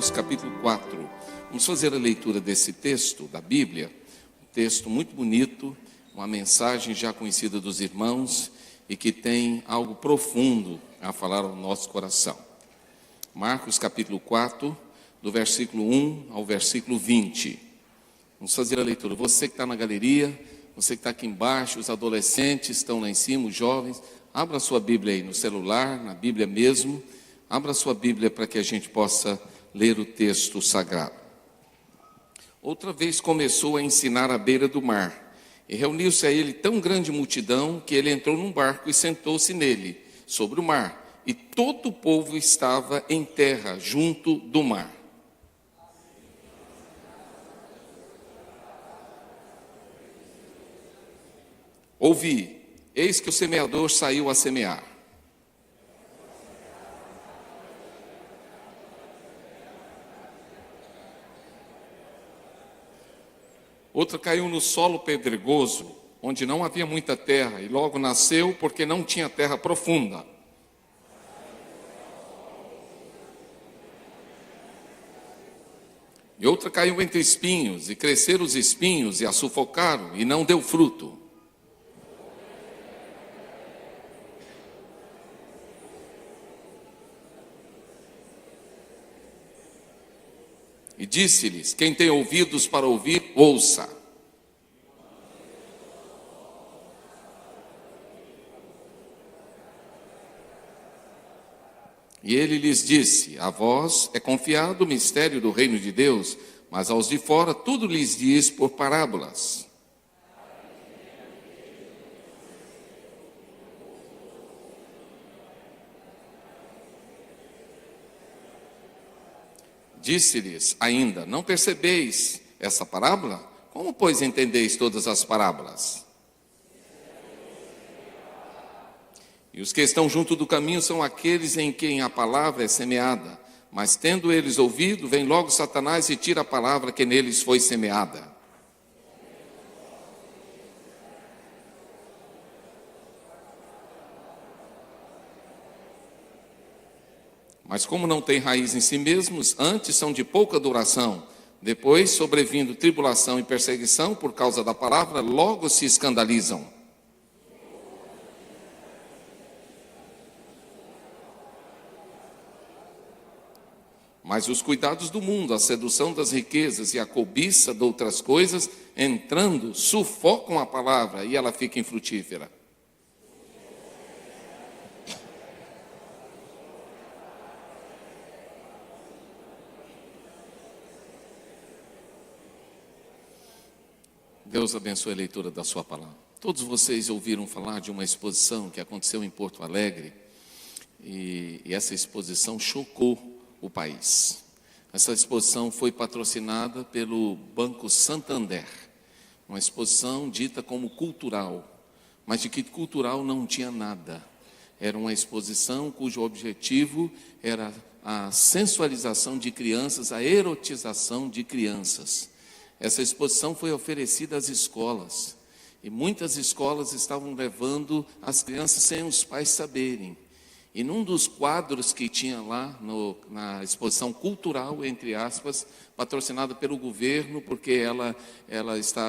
Marcos capítulo 4. Vamos fazer a leitura desse texto da Bíblia, um texto muito bonito, uma mensagem já conhecida dos irmãos e que tem algo profundo a falar ao nosso coração. Marcos capítulo 4, do versículo 1 ao versículo 20. Vamos fazer a leitura. Você que está na galeria, você que está aqui embaixo, os adolescentes estão lá em cima, os jovens, abra a sua Bíblia aí no celular, na Bíblia mesmo. Abra a sua Bíblia para que a gente possa ler o texto sagrado. Outra vez começou a ensinar à beira do mar, e reuniu-se a ele tão grande multidão que ele entrou num barco e sentou-se nele, sobre o mar, e todo o povo estava em terra, junto do mar. Ouvi, eis que o semeador saiu a semear. Outra caiu no solo pedregoso, onde não havia muita terra, e logo nasceu porque não tinha terra profunda. E outra caiu entre espinhos, e cresceram os espinhos, e a sufocaram, e não deu fruto. E disse-lhes: quem tem ouvidos para ouvir, ouça. E ele lhes disse: a vós é confiado o mistério do reino de Deus, mas aos de fora tudo lhes diz por parábolas. Disse-lhes ainda: não percebeis essa parábola? Como, pois, entendeis todas as parábolas? E os que estão junto do caminho são aqueles em quem a palavra é semeada. Mas tendo eles ouvido, vem logo Satanás e tira a palavra que neles foi semeada. Mas como não têm raiz em si mesmos, antes são de pouca duração. Depois, sobrevindo tribulação e perseguição por causa da palavra, logo se escandalizam. Mas os cuidados do mundo, a sedução das riquezas e a cobiça de outras coisas, entrando, sufocam a palavra e ela fica infrutífera. Deus abençoe a leitura da sua palavra. Todos vocês ouviram falar de uma exposição que aconteceu em Porto Alegre, e essa exposição chocou o país. Essa exposição foi patrocinada pelo Banco Santander, uma exposição dita como cultural, mas de que cultural não tinha nada. Era uma exposição cujo objetivo era a sensualização de crianças, a erotização de crianças. Essa exposição foi oferecida às escolas, e muitas escolas estavam levando as crianças sem os pais saberem. E num dos quadros que tinha lá na exposição cultural, entre aspas, patrocinada pelo governo, porque ela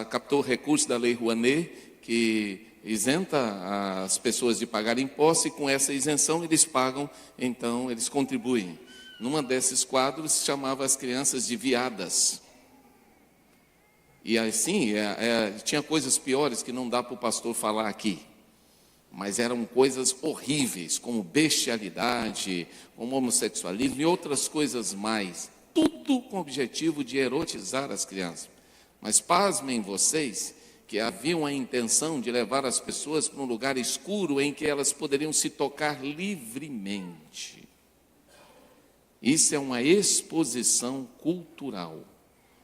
captou recursos da Lei Rouanet, que isenta as pessoas de pagar imposto, e com essa isenção eles pagam, então eles contribuem. Numa desses quadros se chamava as crianças de viadas. E assim, tinha coisas piores que não dá para o pastor falar aqui. Mas eram coisas horríveis, como bestialidade, como homossexualismo e outras coisas mais. Tudo com o objetivo de erotizar as crianças. Mas pasmem vocês que haviam a intenção de levar as pessoas para um lugar escuro em que elas poderiam se tocar livremente. Isso é uma exposição cultural,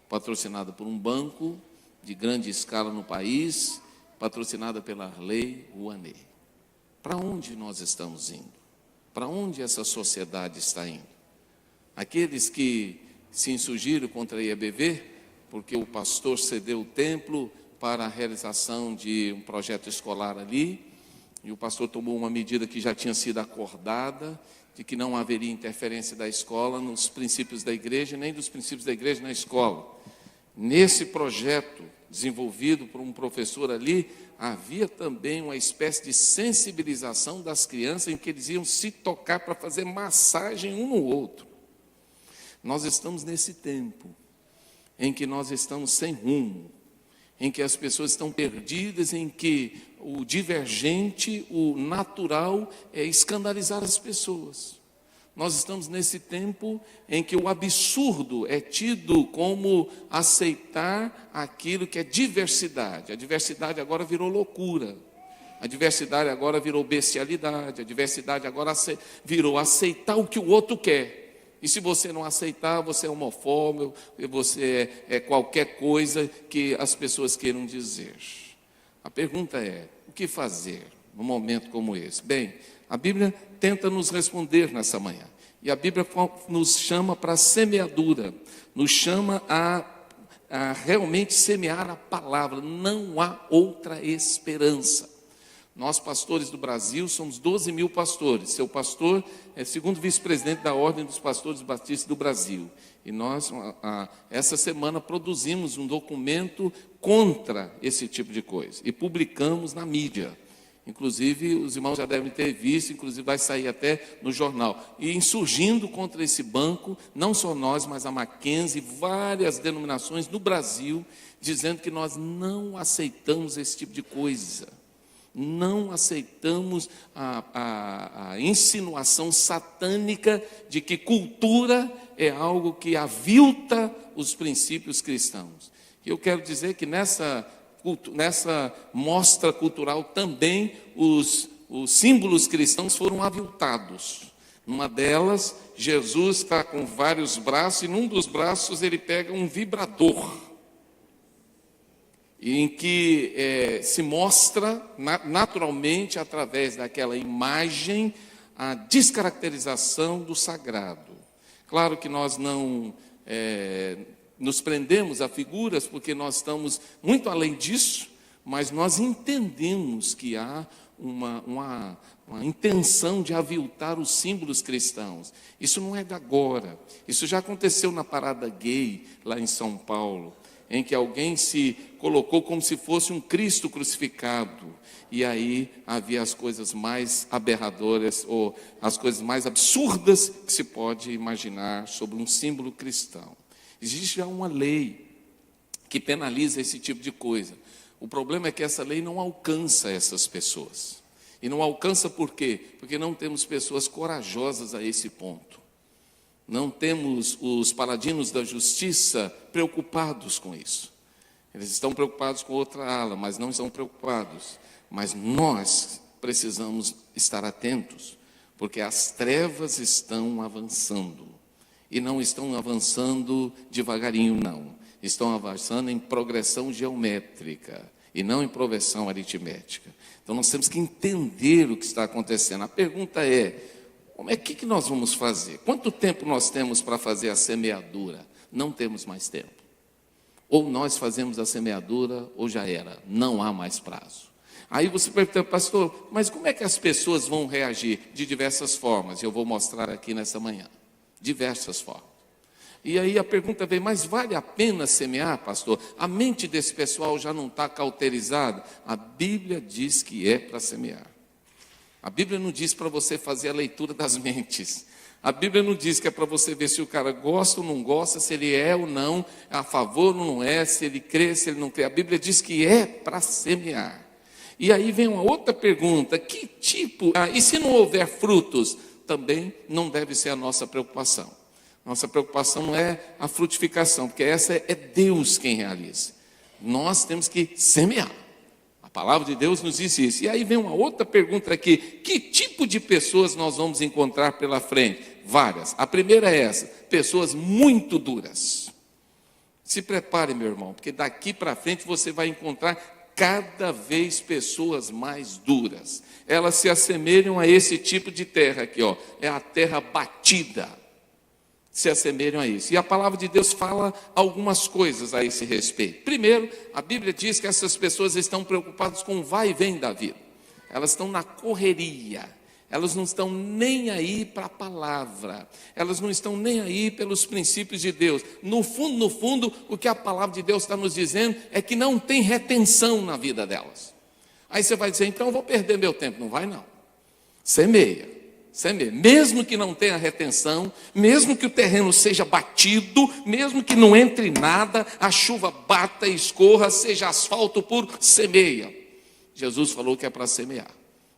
patrocinada por um banco de grande escala no país, patrocinada pela Lei Rouanet. Para onde nós estamos indo? Para onde essa sociedade está indo? Aqueles que se insurgiram contra a IEBV, porque o pastor cedeu o templo para a realização de um projeto escolar ali, e o pastor tomou uma medida que já tinha sido acordada, de que não haveria interferência da escola nos princípios da igreja, nem dos princípios da igreja na escola. Nesse projeto, desenvolvido por um professor ali, havia também uma espécie de sensibilização das crianças, em que eles iam se tocar para fazer massagem um no outro. Nós estamos nesse tempo, em que nós estamos sem rumo, em que as pessoas estão perdidas, em que o divergente, o natural é escandalizar as pessoas. Nós estamos nesse tempo em que o absurdo é tido como aceitar aquilo que é diversidade. A diversidade agora virou loucura. A diversidade agora virou bestialidade. A diversidade agora virou aceitar o que o outro quer. E se você não aceitar, você é homofóbico, você é qualquer coisa que as pessoas queiram dizer. A pergunta é, o que fazer num momento como esse? Bem, a Bíblia tenta nos responder nessa manhã. E a Bíblia nos chama para a semeadura, nos chama a realmente semear a palavra. Não há outra esperança. Nós, pastores do Brasil, somos 12 mil pastores. Seu pastor é segundo vice-presidente da Ordem dos Pastores Batistas do Brasil. E nós, essa semana, produzimos um documento contra esse tipo de coisa. E publicamos na mídia. Inclusive, os irmãos já devem ter visto, inclusive vai sair até no jornal. E insurgindo contra esse banco, não só nós, mas a Mackenzie, várias denominações no Brasil, dizendo que nós não aceitamos esse tipo de coisa. Não aceitamos a insinuação satânica de que cultura é algo que avilta os princípios cristãos. E eu quero dizer que nessa mostra cultural também os símbolos cristãos foram aviltados. Numa delas, Jesus está com vários braços e num dos braços ele pega um vibrador. Em que se mostra naturalmente, através daquela imagem, a descaracterização do sagrado. Claro que nós não nos prendemos a figuras, porque nós estamos muito além disso, mas nós entendemos que há uma intenção de aviltar os símbolos cristãos. Isso não é de agora, isso já aconteceu na parada gay, lá em São Paulo, em que alguém se colocou como se fosse um Cristo crucificado, e aí havia as coisas mais aberradoras, ou as coisas mais absurdas que se pode imaginar sobre um símbolo cristão. Existe já uma lei que penaliza esse tipo de coisa. O problema é que essa lei não alcança essas pessoas. E não alcança por quê? Porque não temos pessoas corajosas a esse ponto. Não temos os paladinos da justiça preocupados com isso. Eles estão preocupados com outra ala, mas não estão preocupados. Mas nós precisamos estar atentos, porque as trevas estão avançando. E não estão avançando devagarinho, não. Estão avançando em progressão geométrica e não em progressão aritmética. Então nós temos que entender o que está acontecendo. A pergunta é, como é que nós vamos fazer? Quanto tempo nós temos para fazer a semeadura? Não temos mais tempo. Ou nós fazemos a semeadura, ou já era. Não há mais prazo. Aí você pergunta, pastor, mas como é que as pessoas vão reagir? De diversas formas. Eu vou mostrar aqui nessa manhã. Diversas formas. E aí a pergunta vem, mas vale a pena semear, pastor? A mente desse pessoal já não está cauterizada? A Bíblia diz que é para semear. A Bíblia não diz para você fazer a leitura das mentes. A Bíblia não diz que é para você ver se o cara gosta ou não gosta, se ele é ou não, a favor ou não é, se ele crê, se ele não crê. A Bíblia diz que é para semear. E aí vem uma outra pergunta, que tipo, e se não houver frutos? Também não deve ser a nossa preocupação. Nossa preocupação não é a frutificação, porque essa é Deus quem realiza. Nós temos que semear. A palavra de Deus nos diz isso. E aí vem uma outra pergunta aqui. Que tipo de pessoas nós vamos encontrar pela frente? Várias. A primeira é essa. Pessoas muito duras. Se prepare, meu irmão, porque daqui para frente você vai encontrar cada vez pessoas mais duras. Elas se assemelham a esse tipo de terra aqui, ó. É a terra batida. Se assemelham a isso. E a palavra de Deus fala algumas coisas a esse respeito. Primeiro, a Bíblia diz que essas pessoas estão preocupadas com o vai e vem da vida. elas estão na correria, elas não estão nem aí para a palavra, elas não estão nem aí pelos princípios de Deus. No fundo, o que a palavra de Deus está nos dizendo é que não tem retenção na vida delas. Aí você vai dizer, então eu vou perder meu tempo. Não vai não, semeia, mesmo que não tenha retenção, mesmo que o terreno seja batido, mesmo que não entre nada, a chuva bata e escorra, seja asfalto puro, semeia. Jesus falou que é para semear.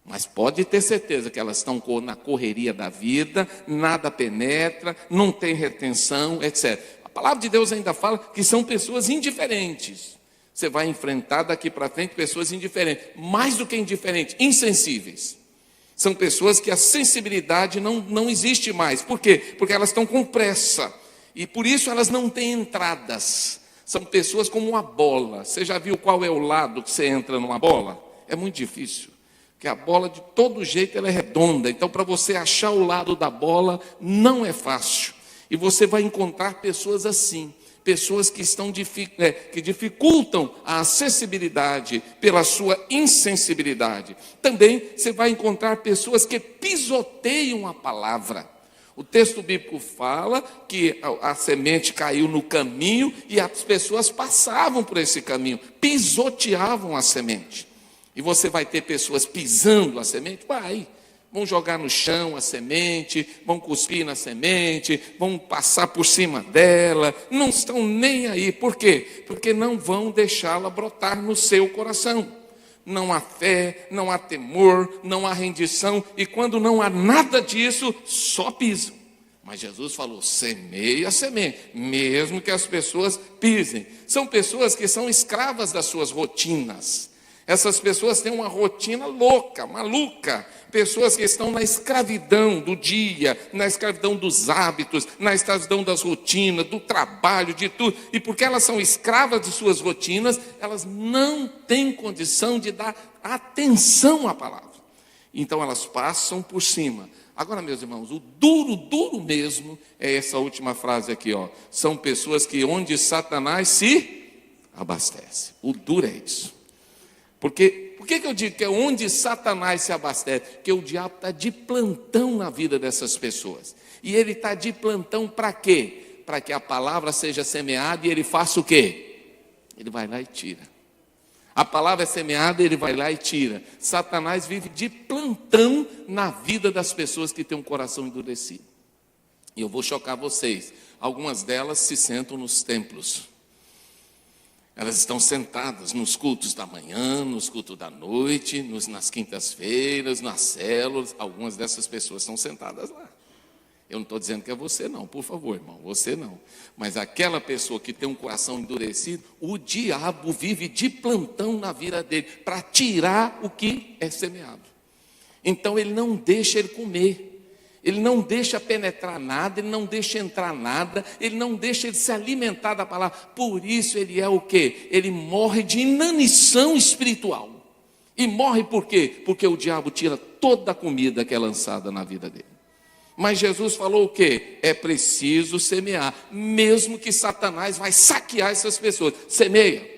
Mas pode ter certeza que elas estão na correria da vida, nada penetra, não tem retenção, etc. A palavra de Deus ainda fala que são pessoas indiferentes. Você vai enfrentar daqui para frente pessoas indiferentes, mais do que indiferentes, insensíveis. São pessoas que a sensibilidade não existe mais. Por quê? Porque elas estão com pressa. E por isso elas não têm entradas. São pessoas como uma bola. Você já viu qual é o lado que você entra numa bola? É muito difícil. Porque a bola, de todo jeito, ela é redonda. Então, para você achar o lado da bola, não é fácil. E você vai encontrar pessoas assim. Pessoas que que dificultam a acessibilidade pela sua insensibilidade. Também você vai encontrar pessoas que pisoteiam a palavra. O texto bíblico fala que a semente caiu no caminho e as pessoas passavam por esse caminho, pisoteavam a semente. E você vai ter pessoas pisando a semente? Vão jogar no chão a semente, vão cuspir na semente, vão passar por cima dela, não estão nem aí. Por quê? Porque não vão deixá-la brotar no seu coração. Não há fé, não há temor, não há rendição, e quando não há nada disso, só pisam. Mas Jesus falou, semeia a semente, mesmo que as pessoas pisem. São pessoas que são escravas das suas rotinas. Essas pessoas têm uma rotina louca, maluca. Pessoas que estão na escravidão do dia, na escravidão dos hábitos, na escravidão das rotinas, do trabalho, de tudo. E porque elas são escravas de suas rotinas, elas não têm condição de dar atenção à palavra. Então elas passam por cima. Agora, meus irmãos, o duro mesmo é essa última frase aqui, ó. São pessoas que onde Satanás se abastece. O duro é isso. Por que eu digo que é onde Satanás se abastece? Porque o diabo está de plantão na vida dessas pessoas. E ele está de plantão para quê? Para que a palavra seja semeada e ele faça o quê? Ele vai lá e tira. A palavra é semeada, ele vai lá e tira. Satanás vive de plantão na vida das pessoas que têm um coração endurecido. E eu vou chocar vocês. Algumas delas se sentam nos templos. Elas estão sentadas nos cultos da manhã, nos cultos da noite, nas quintas-feiras, nas células. Algumas dessas pessoas estão sentadas lá. Eu não estou dizendo que é você não, por favor, irmão, você não. Mas aquela pessoa que tem um coração endurecido, o diabo vive de plantão na vida dele, para tirar o que é semeado. Então ele não deixa ele comer. Ele não deixa penetrar nada, ele não deixa entrar nada, ele não deixa ele se alimentar da palavra. Por isso ele é o quê? Ele morre de inanição espiritual. E morre por quê? Porque o diabo tira toda a comida que é lançada na vida dele. Mas Jesus falou o quê? É preciso semear, mesmo que Satanás vai saquear essas pessoas. Semeia,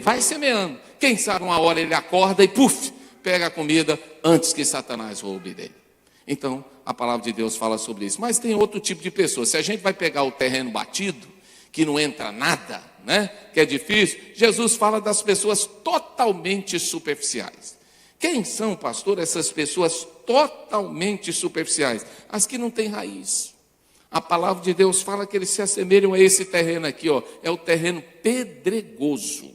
vai semeando. Quem sabe uma hora ele acorda e pega a comida antes que Satanás roube dele. Então, a palavra de Deus fala sobre isso. Mas tem outro tipo de pessoa. Se a gente vai pegar o terreno batido, que não entra nada, né? Que é difícil, Jesus fala das pessoas totalmente superficiais. Quem são, pastor, essas pessoas totalmente superficiais? As que não têm raiz. A palavra de Deus fala que eles se assemelham a esse terreno aqui, ó. É o terreno pedregoso.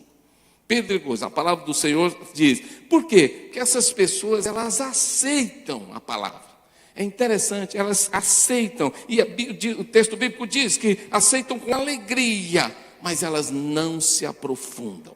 Pedregoso. A palavra do Senhor diz. Por quê? Porque essas pessoas, elas aceitam a palavra. É interessante, elas aceitam, e o texto bíblico diz que aceitam com alegria, mas elas não se aprofundam.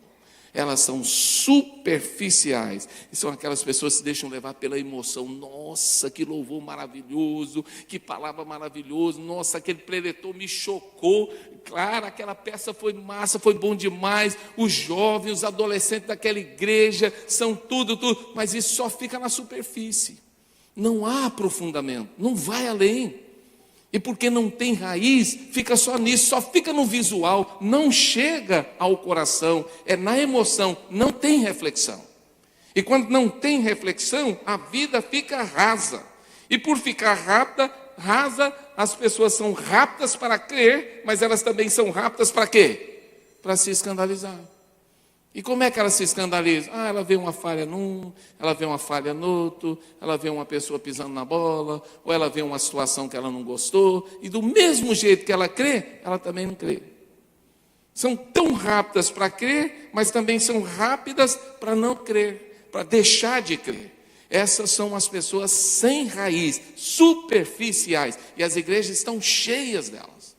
Elas são superficiais, e são aquelas pessoas que se deixam levar pela emoção. Nossa, que louvor maravilhoso, que palavra maravilhosa, nossa, aquele preletor me chocou, claro, aquela peça foi massa, foi bom demais, os jovens, os adolescentes daquela igreja, são tudo, mas isso só fica na superfície. Não há aprofundamento, não vai além. E porque não tem raiz, fica só nisso, só fica no visual, não chega ao coração, é na emoção, não tem reflexão. E quando não tem reflexão, a vida fica rasa. E por ficar rasa, as pessoas são rápidas para crer, mas elas também são rápidas para quê? Para se escandalizar. E como é que ela se escandaliza? Ela vê uma falha num, ela vê uma falha no outro, ela vê uma pessoa pisando na bola, ou ela vê uma situação que ela não gostou, e do mesmo jeito que ela crê, ela também não crê. São tão rápidas para crer, mas também são rápidas para não crer, para deixar de crer. Essas são as pessoas sem raiz, superficiais, e as igrejas estão cheias delas.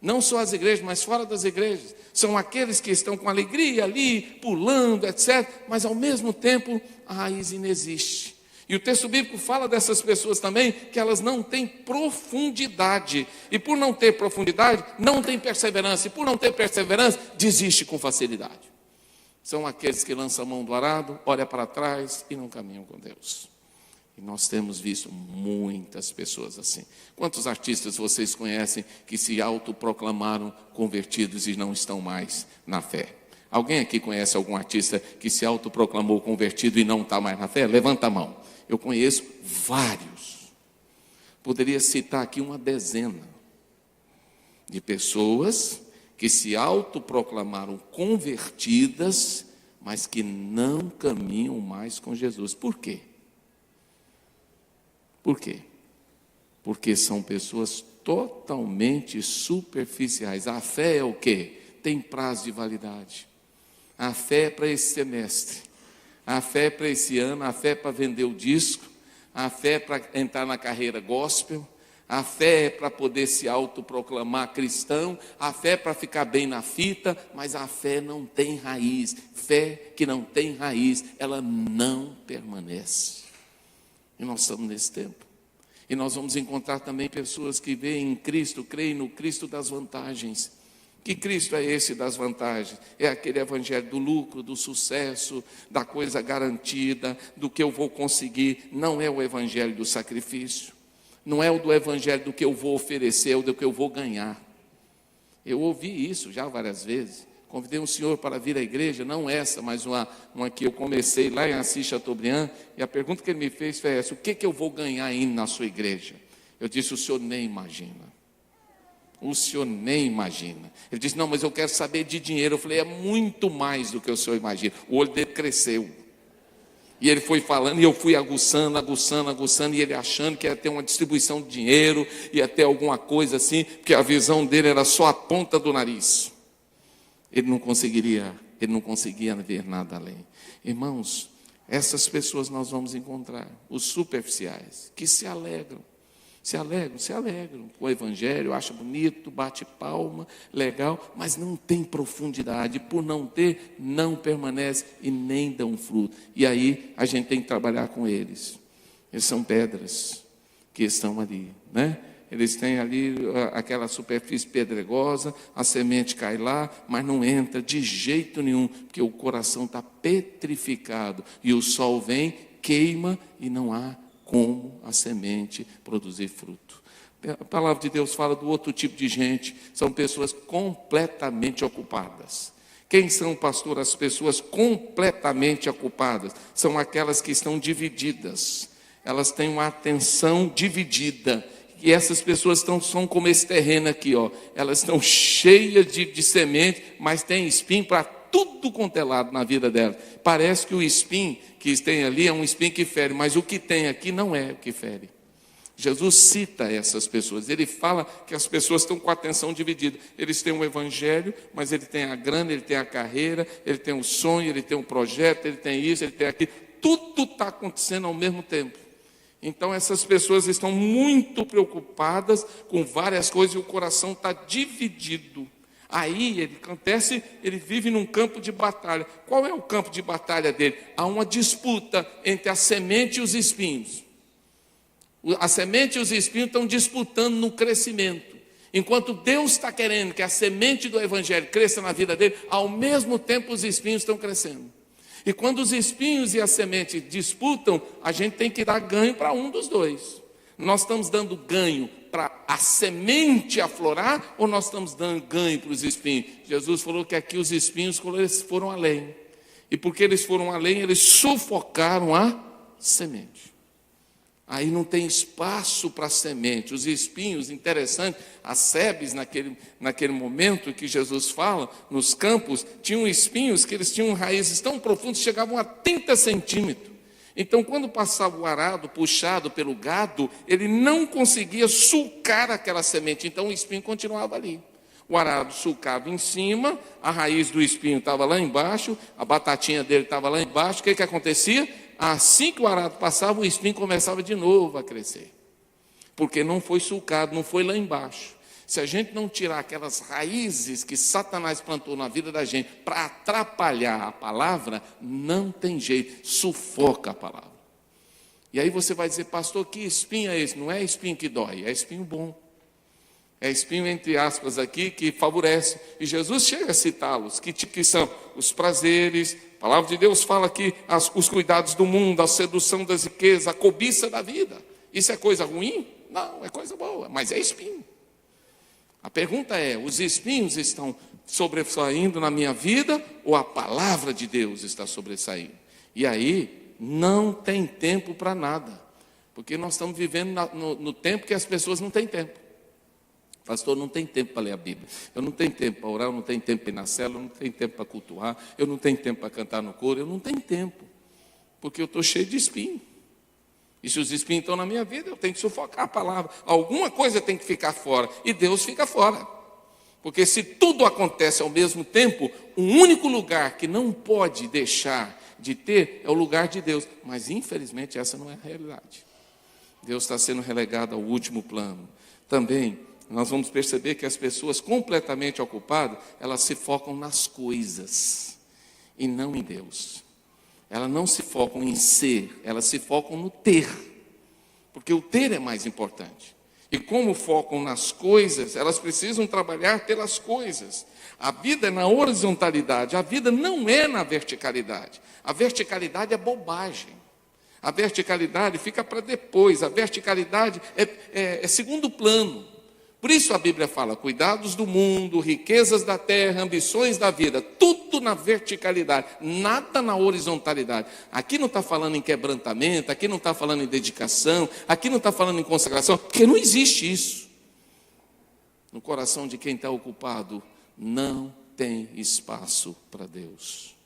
Não só as igrejas, mas fora das igrejas. São aqueles que estão com alegria ali, pulando, etc. Mas ao mesmo tempo, a raiz inexiste. E o texto bíblico fala dessas pessoas também, que elas não têm profundidade. E por não ter profundidade, não tem perseverança. E por não ter perseverança, desiste com facilidade. São aqueles que lançam a mão do arado, olham para trás e não caminham com Deus. E nós temos visto muitas pessoas assim. Quantos artistas vocês conhecem que se autoproclamaram convertidos e não estão mais na fé? Alguém aqui conhece algum artista que se autoproclamou convertido e não está mais na fé? Levanta a mão. Eu conheço vários. Poderia citar aqui uma dezena de pessoas que se autoproclamaram convertidas, mas que não caminham mais com Jesus. Por quê? Por quê? Porque são pessoas totalmente superficiais. A fé é o quê? Tem prazo de validade. A fé é para esse semestre. A fé é para esse ano. A fé é para vender o disco. A fé é para entrar na carreira gospel. A fé é para poder se autoproclamar cristão. A fé é para ficar bem na fita. Mas a fé não tem raiz. Fé que não tem raiz, ela não permanece. E nós estamos nesse tempo. E nós vamos encontrar também pessoas que veem em Cristo, creem no Cristo das vantagens. Que Cristo é esse das vantagens? É aquele evangelho do lucro, do sucesso, da coisa garantida, do que eu vou conseguir. Não é o evangelho do sacrifício. Não é o do evangelho do que eu vou oferecer, ou do que eu vou ganhar. Eu ouvi isso já várias vezes. Convidei um senhor para vir à igreja, não essa, mas uma que eu comecei lá em Assis Chateaubriand, e a pergunta que ele me fez foi essa: o que eu vou ganhar indo na sua igreja? Eu disse: o senhor nem imagina. O senhor nem imagina. Ele disse: não, mas eu quero saber de dinheiro. Eu falei: é muito mais do que o senhor imagina. O olho dele cresceu. E ele foi falando, e eu fui aguçando, e ele achando que ia ter uma distribuição de dinheiro, ia ter alguma coisa assim, porque a visão dele era só a ponta do nariz. Ele não conseguia ver nada além. Irmãos, essas pessoas nós vamos encontrar, os superficiais, que se alegram com o evangelho, acham bonito, bate palma, legal, mas não tem profundidade. Por não ter, não permanece e nem dão fruto. E aí a gente tem que trabalhar com eles. Eles são pedras que estão ali, né? Eles têm ali aquela superfície pedregosa, a semente cai lá, mas não entra de jeito nenhum, porque o coração está petrificado. E o sol vem, queima e não há como a semente produzir fruto. A palavra de Deus fala do outro tipo de gente, são pessoas completamente ocupadas. Quem são, pastor, as pessoas completamente ocupadas? São aquelas que estão divididas, elas têm uma atenção dividida. E essas pessoas são como esse terreno aqui, ó. Elas estão cheias de semente, mas tem espinho para tudo quanto é lado na vida delas. Parece que o espinho que tem ali é um espinho que fere, mas o que tem aqui não é o que fere. Jesus cita essas pessoas. Ele fala que as pessoas estão com a atenção dividida. Eles têm o evangelho, mas ele tem a grana, ele tem a carreira, ele tem o sonho, ele tem um projeto, ele tem isso, ele tem aquilo. Tudo está acontecendo ao mesmo tempo. Então essas pessoas estão muito preocupadas com várias coisas e o coração está dividido. Aí ele vive num campo de batalha. Qual é o campo de batalha dele? Há uma disputa entre a semente e os espinhos. A semente e os espinhos estão disputando no crescimento. Enquanto Deus está querendo que a semente do evangelho cresça na vida dele, ao mesmo tempo os espinhos estão crescendo. E quando os espinhos e a semente disputam, a gente tem que dar ganho para um dos dois. Nós estamos dando ganho para a semente aflorar ou nós estamos dando ganho para os espinhos? Jesus falou que aqui os espinhos foram além. E porque eles foram além, eles sufocaram a semente. Aí não tem espaço para a semente. Os espinhos, interessante, as sebes naquele momento que Jesus fala, nos campos, tinham espinhos que eles tinham raízes tão profundas, chegavam a 30 centímetros. Então, quando passava o arado puxado pelo gado, ele não conseguia sulcar aquela semente, então o espinho continuava ali. O arado sulcava em cima, a raiz do espinho estava lá embaixo, a batatinha dele estava lá embaixo. O que acontecia? Assim que o arado passava, o espinho começava de novo a crescer. Porque não foi sulcado, não foi lá embaixo. Se a gente não tirar aquelas raízes que Satanás plantou na vida da gente para atrapalhar a palavra, não tem jeito, sufoca a palavra. E aí você vai dizer, pastor, que espinho é esse? Não é espinho que dói, é espinho bom. É espinho, entre aspas, aqui, que favorece. E Jesus chega a citá-los, que são os prazeres. A palavra de Deus fala aqui os cuidados do mundo, a sedução das riquezas, a cobiça da vida. Isso é coisa ruim? Não, é coisa boa, mas é espinho. A pergunta é, os espinhos estão sobressaindo na minha vida ou a palavra de Deus está sobressaindo? E aí, não tem tempo para nada. Porque nós estamos vivendo no tempo que as pessoas não têm tempo. Pastor, não tem tempo para ler a Bíblia. Eu não tenho tempo para orar, eu não tenho tempo para ir na célula, eu não tenho tempo para cultuar, eu não tenho tempo para cantar no coro, eu não tenho tempo. Porque eu estou cheio de espinho. E se os espinhos estão na minha vida, eu tenho que sufocar a palavra. Alguma coisa tem que ficar fora. E Deus fica fora. Porque se tudo acontece ao mesmo tempo, o único lugar que não pode deixar de ter é o lugar de Deus. Mas infelizmente essa não é a realidade. Deus está sendo relegado ao último plano. Também nós vamos perceber que as pessoas completamente ocupadas, elas se focam nas coisas e não em Deus. Elas não se focam em ser, elas se focam no ter. Porque o ter é mais importante. E como focam nas coisas, elas precisam trabalhar pelas coisas. A vida é na horizontalidade, a vida não é na verticalidade. A verticalidade é bobagem. A verticalidade fica para depois, a verticalidade é segundo plano. Por isso a Bíblia fala, cuidados do mundo, riquezas da terra, ambições da vida, tudo na verticalidade, nada na horizontalidade. Aqui não está falando em quebrantamento, aqui não está falando em dedicação, aqui não está falando em consagração, porque não existe isso. No coração de quem está ocupado, não tem espaço para Deus.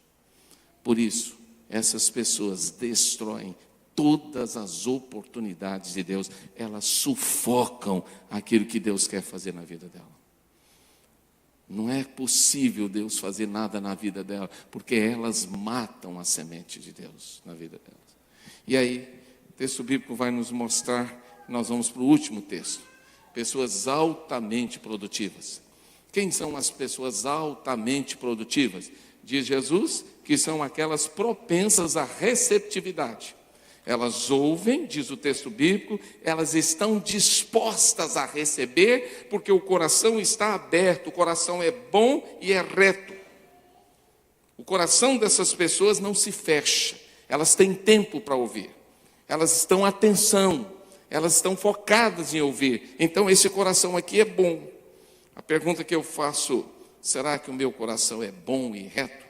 Por isso, essas pessoas destroem todas as oportunidades de Deus, elas sufocam aquilo que Deus quer fazer na vida dela. Não é possível Deus fazer nada na vida dela, porque elas matam a semente de Deus na vida delas. E aí, o texto bíblico vai nos mostrar, nós vamos para o último texto, pessoas altamente produtivas. Quem são as pessoas altamente produtivas? Diz Jesus que são aquelas propensas à receptividade. Elas ouvem, diz o texto bíblico, elas estão dispostas a receber, porque o coração está aberto, o coração é bom e é reto. O coração dessas pessoas não se fecha, elas têm tempo para ouvir, elas estão atenção, elas estão focadas em ouvir. Então esse coração aqui é bom. A pergunta que eu faço, será que o meu coração é bom e reto?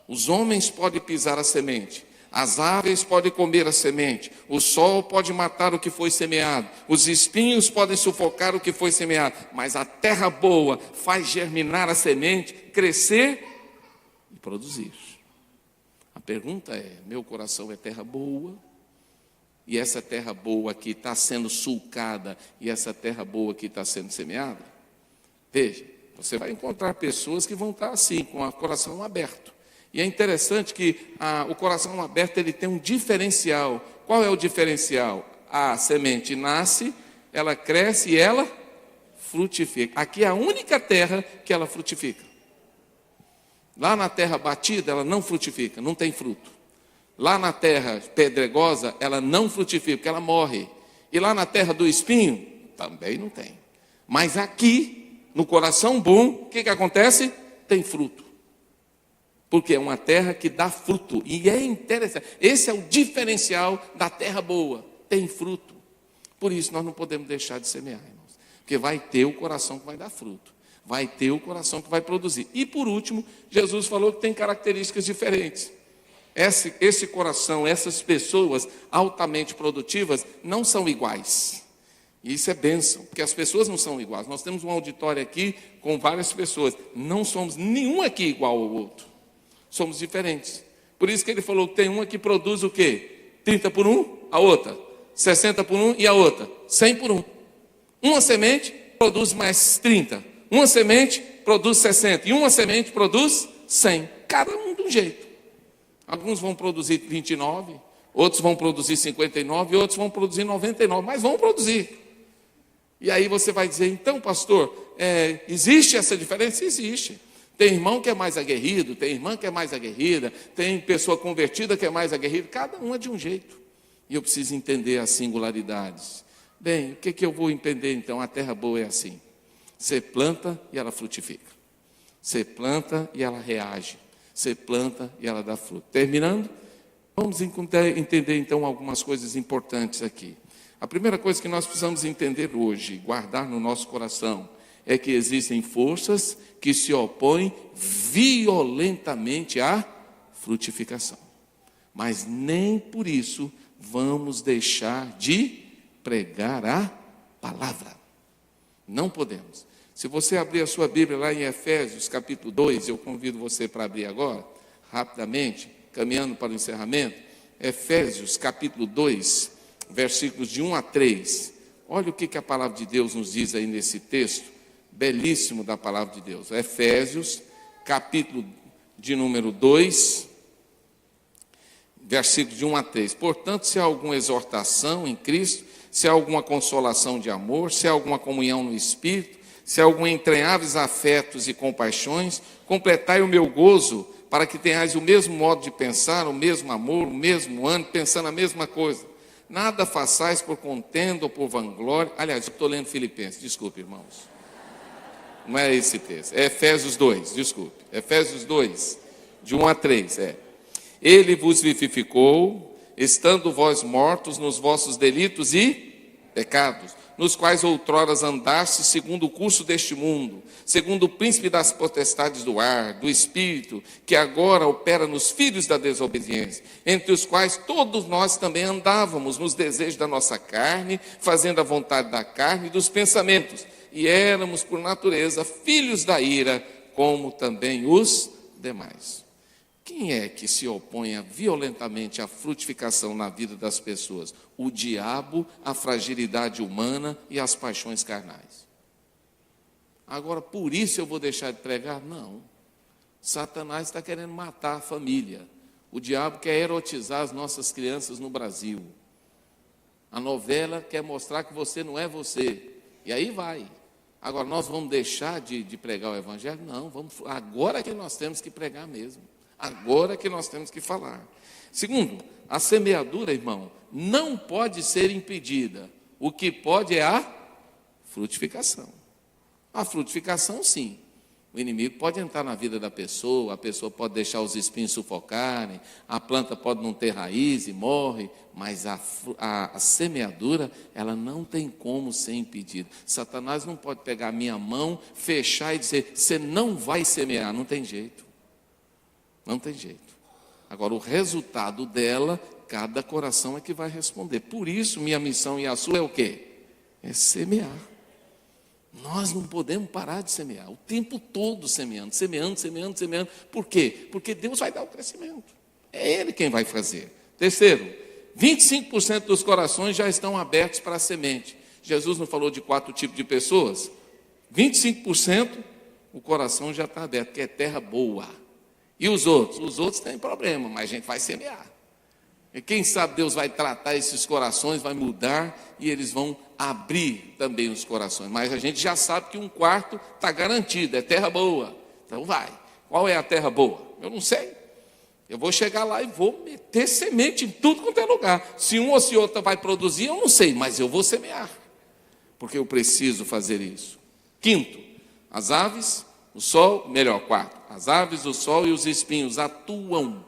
Os homens podem pisar a semente, as aves podem comer a semente, o sol pode matar o que foi semeado, os espinhos podem sufocar o que foi semeado, mas a terra boa faz germinar a semente, crescer e produzir. A pergunta é, meu coração é terra boa? E essa terra boa aqui está sendo sulcada e essa terra boa aqui está sendo semeada? Veja, você vai encontrar pessoas que vão estar assim, com o coração aberto. E é interessante que o coração aberto ele tem um diferencial. Qual é o diferencial? A semente nasce, ela cresce e ela frutifica. Aqui é a única terra que ela frutifica. Lá na terra batida ela não frutifica, não tem fruto. Lá na terra pedregosa ela não frutifica, porque ela morre. E lá na terra do espinho também não tem. Mas aqui, no coração bom, o que acontece? Tem fruto. Porque é uma terra que dá fruto. E é interessante. Esse é o diferencial da terra boa. Tem fruto. Por isso nós não podemos deixar de semear, irmãos. Porque vai ter o coração que vai dar fruto. Vai ter o coração que vai produzir. E por último, Jesus falou que tem características diferentes. Esse coração, essas pessoas altamente produtivas não são iguais. E isso é bênção, porque as pessoas não são iguais. Nós temos um auditório aqui com várias pessoas. Não somos nenhum aqui igual ao outro. Somos diferentes. Por isso que ele falou que tem uma que produz o quê? 30 por 1, a outra. 60 por 1 e a outra. 100 por 1. Uma semente produz mais 30. Uma semente produz 60. E uma semente produz 100. Cada um de um jeito. Alguns vão produzir 29, outros vão produzir 59 e outros vão produzir 99. Mas vão produzir. E aí você vai dizer, então, pastor, existe essa diferença? Existe. Tem irmão que é mais aguerrido, tem irmã que é mais aguerrida, tem pessoa convertida que é mais aguerrida, cada um é de um jeito. E eu preciso entender as singularidades. Bem, o que eu vou entender então? A terra boa é assim. Você planta e ela frutifica. Você planta e ela reage. Você planta e ela dá fruto. Terminando, vamos entender então algumas coisas importantes aqui. A primeira coisa que nós precisamos entender hoje, guardar no nosso coração, é que existem forças que se opõem violentamente à frutificação. Mas nem por isso vamos deixar de pregar a palavra. Não podemos. Se você abrir a sua Bíblia lá em Efésios, capítulo 2, eu convido você para abrir agora, rapidamente, caminhando para o encerramento. Efésios, capítulo 2, versículos de 1 a 3. Olha o que a palavra de Deus nos diz aí nesse texto, belíssimo da palavra de Deus. Efésios, capítulo de número 2, versículos de 1 a 3. Portanto, se há alguma exortação em Cristo, se há alguma consolação de amor, se há alguma comunhão no Espírito, se há algum entranháveis afetos e compaixões, completai o meu gozo, para que tenhais o mesmo modo de pensar, o mesmo amor, o mesmo ânimo, pensando a mesma coisa. Nada façais por contenda ou por vanglória. Aliás, eu estou lendo Filipenses, desculpe, irmãos. Não é esse texto, é Efésios 2, desculpe. Efésios 2, de 1 a 3, Ele vos vivificou, estando vós mortos nos vossos delitos e pecados, nos quais outroras andastes segundo o curso deste mundo, segundo o príncipe das potestades do ar, do espírito, que agora opera nos filhos da desobediência, entre os quais todos nós também andávamos nos desejos da nossa carne, fazendo a vontade da carne e dos pensamentos, e éramos por natureza filhos da ira, como também os demais. Quem é que se opõe violentamente à frutificação na vida das pessoas? O diabo, a fragilidade humana e as paixões carnais. Agora, por isso eu vou deixar de pregar? Não. Satanás está querendo matar a família. O diabo quer erotizar as nossas crianças no Brasil. A novela quer mostrar que você não é você. E aí vai. Agora, nós vamos deixar de pregar o evangelho? Não, agora que nós temos que pregar mesmo. Agora que nós temos que falar. Segundo, a semeadura, irmão, não pode ser impedida. O que pode é a frutificação. A frutificação, sim. O inimigo pode entrar na vida da pessoa, a pessoa pode deixar os espinhos sufocarem, a planta pode não ter raiz e morre, mas a semeadura, ela não tem como ser impedida. Satanás não pode pegar a minha mão, fechar e dizer, você não vai semear, não tem jeito. Não tem jeito. Agora, o resultado dela, cada coração é que vai responder. Por isso, minha missão e a sua é o quê? É semear. Nós não podemos parar de semear. O tempo todo semeando, semeando, semeando, semeando. Por quê? Porque Deus vai dar o crescimento. É Ele quem vai fazer. Terceiro, 25% dos corações já estão abertos para a semente. Jesus não falou de 4 tipos de pessoas? 25% o coração já está aberto, que é terra boa. E os outros? Os outros têm problema, mas a gente vai semear. E quem sabe Deus vai tratar esses corações, vai mudar e eles vão abrir também os corações. Mas a gente já sabe que 1/4 está garantido, é terra boa. Então vai. Qual é a terra boa? Eu não sei. Eu vou chegar lá e vou meter semente em tudo quanto é lugar. Se um ou se outra vai produzir, eu não sei, mas eu vou semear. Porque eu preciso fazer isso. Quinto, as aves, o sol, melhor, 4. As aves, o sol e os espinhos atuam.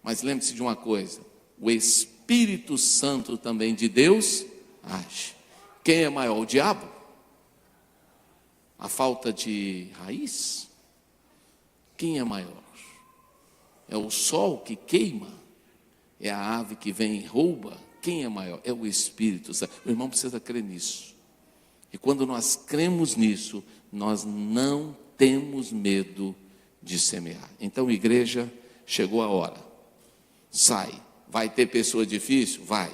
Mas lembre-se de uma coisa, o Espírito Santo também de Deus age. Quem é maior, o diabo? A falta de raiz? Quem é maior? É o sol que queima? é a ave que vem e rouba. Quem é maior? É o Espírito Santo. O irmão precisa crer nisso. E quando nós cremos nisso, nós não temos medo de semear. Então, igreja, chegou a hora. Sai. Vai ter pessoa difícil? Vai.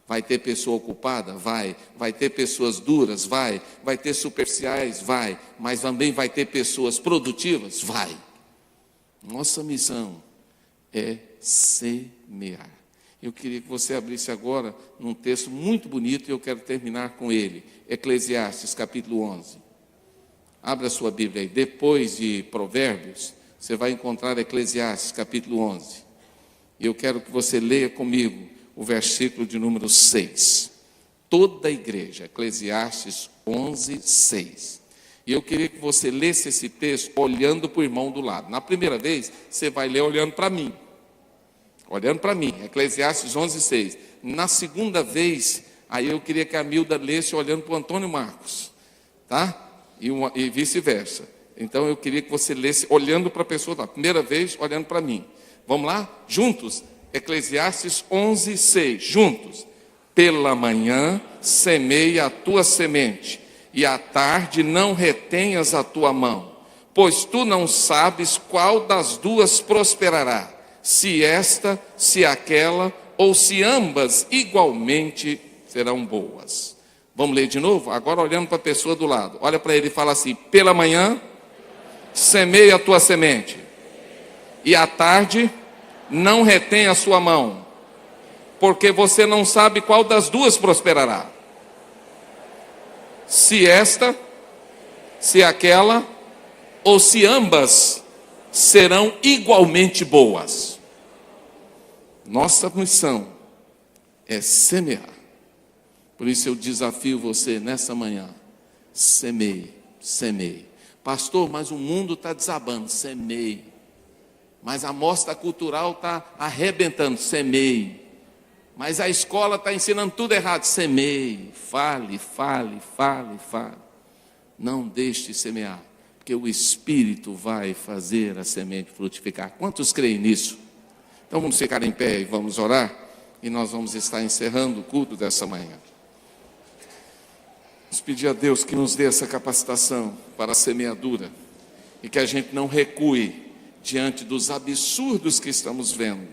Vai ter pessoa ocupada? Vai. Vai ter pessoas duras? Vai. Vai ter superficiais? Vai. Mas também vai ter pessoas produtivas? Vai. Nossa missão é semear. Eu queria que você abrisse agora num texto muito bonito e eu quero terminar com ele. Eclesiastes, capítulo 11. Abra a sua Bíblia aí. Depois de Provérbios, você vai encontrar Eclesiastes, capítulo 11. E eu quero que você leia comigo o versículo de número 6. Toda a igreja, Eclesiastes 11, 6. E eu queria que você lesse esse texto olhando para o irmão do lado. Na primeira vez, você vai ler olhando para mim. Olhando para mim, Eclesiastes 11, 6. Na segunda vez, aí eu queria que a Milda lesse olhando para o Antônio Marcos. Tá? E vice-versa. Então eu queria que você lesse olhando para a pessoa da primeira vez, olhando para mim. Vamos lá? Juntos? Eclesiastes 11, 6. Juntos. Pela manhã semeia a tua semente, e à tarde não retenhas a tua mão, pois tu não sabes qual das duas prosperará, se esta, se aquela, ou se ambas igualmente serão boas. Vamos ler de novo? Agora olhando para a pessoa do lado. Olha para ele e fala assim: pela manhã, semeia a tua semente, e à tarde, não retém a sua mão, porque você não sabe qual das duas prosperará. Se esta, se aquela, ou se ambas serão igualmente boas. Nossa missão é semear. Por isso eu desafio você nessa manhã: semeie, semeie. Pastor, mas o mundo está desabando. Semeie. Mas a mostra cultural está arrebentando. Semeie. Mas a escola está ensinando tudo errado. Semeie. Fale, fale, fale, fale. Não deixe de semear, porque o Espírito vai fazer a semente frutificar. Quantos creem nisso? Então vamos ficar em pé e vamos orar, e nós vamos estar encerrando o culto dessa manhã. Vamos pedir a Deus que nos dê essa capacitação para a semeadura, e que a gente não recue diante dos absurdos que estamos vendo,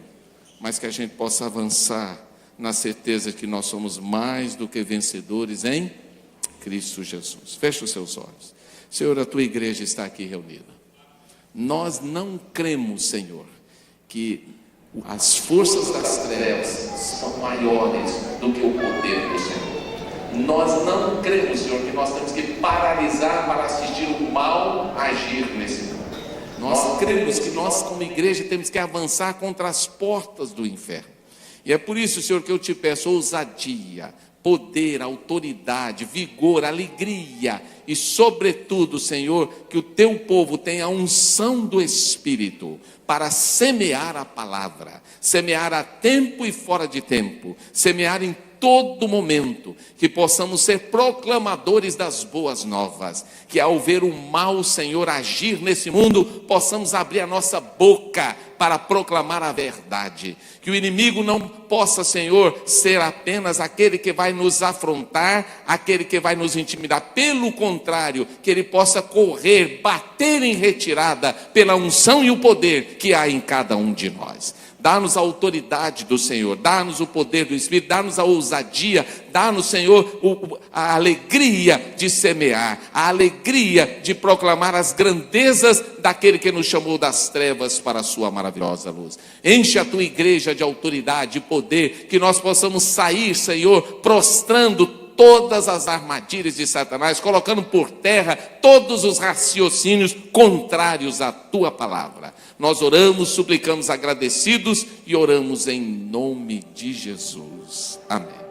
mas que a gente possa avançar na certeza que nós somos mais do que vencedores em Cristo Jesus. Feche os seus olhos. Senhor, a tua igreja está aqui reunida. Nós não cremos, Senhor, que as forças das trevas são maiores do que o poder do Senhor. Nós não cremos, Senhor, que nós temos que paralisar para assistir o mal agir nesse mundo. Nós cremos que nós, como igreja, temos que avançar contra as portas do inferno. E é por isso, Senhor, que eu te peço ousadia, poder, autoridade, vigor, alegria e, sobretudo, Senhor, que o teu povo tenha a unção do Espírito para semear a palavra, semear a tempo e fora de tempo, semear em todo momento, que possamos ser proclamadores das boas novas, que ao ver o mal, Senhor, agir nesse mundo, possamos abrir a nossa boca para proclamar a verdade, que o inimigo não possa, Senhor, ser apenas aquele que vai nos afrontar, aquele que vai nos intimidar, pelo contrário, que ele possa correr, bater em retirada pela unção e o poder que há em cada um de nós. Dá-nos a autoridade do Senhor, dá-nos o poder do Espírito, dá-nos a ousadia, dá-nos, Senhor, a alegria de semear, a alegria de proclamar as grandezas daquele que nos chamou das trevas para a sua maravilhosa luz. Enche a tua igreja de autoridade e poder, que nós possamos sair, Senhor, prostrando todas as armadilhas de Satanás, colocando por terra todos os raciocínios contrários à tua palavra. Nós oramos, suplicamos agradecidos e oramos em nome de Jesus. Amém.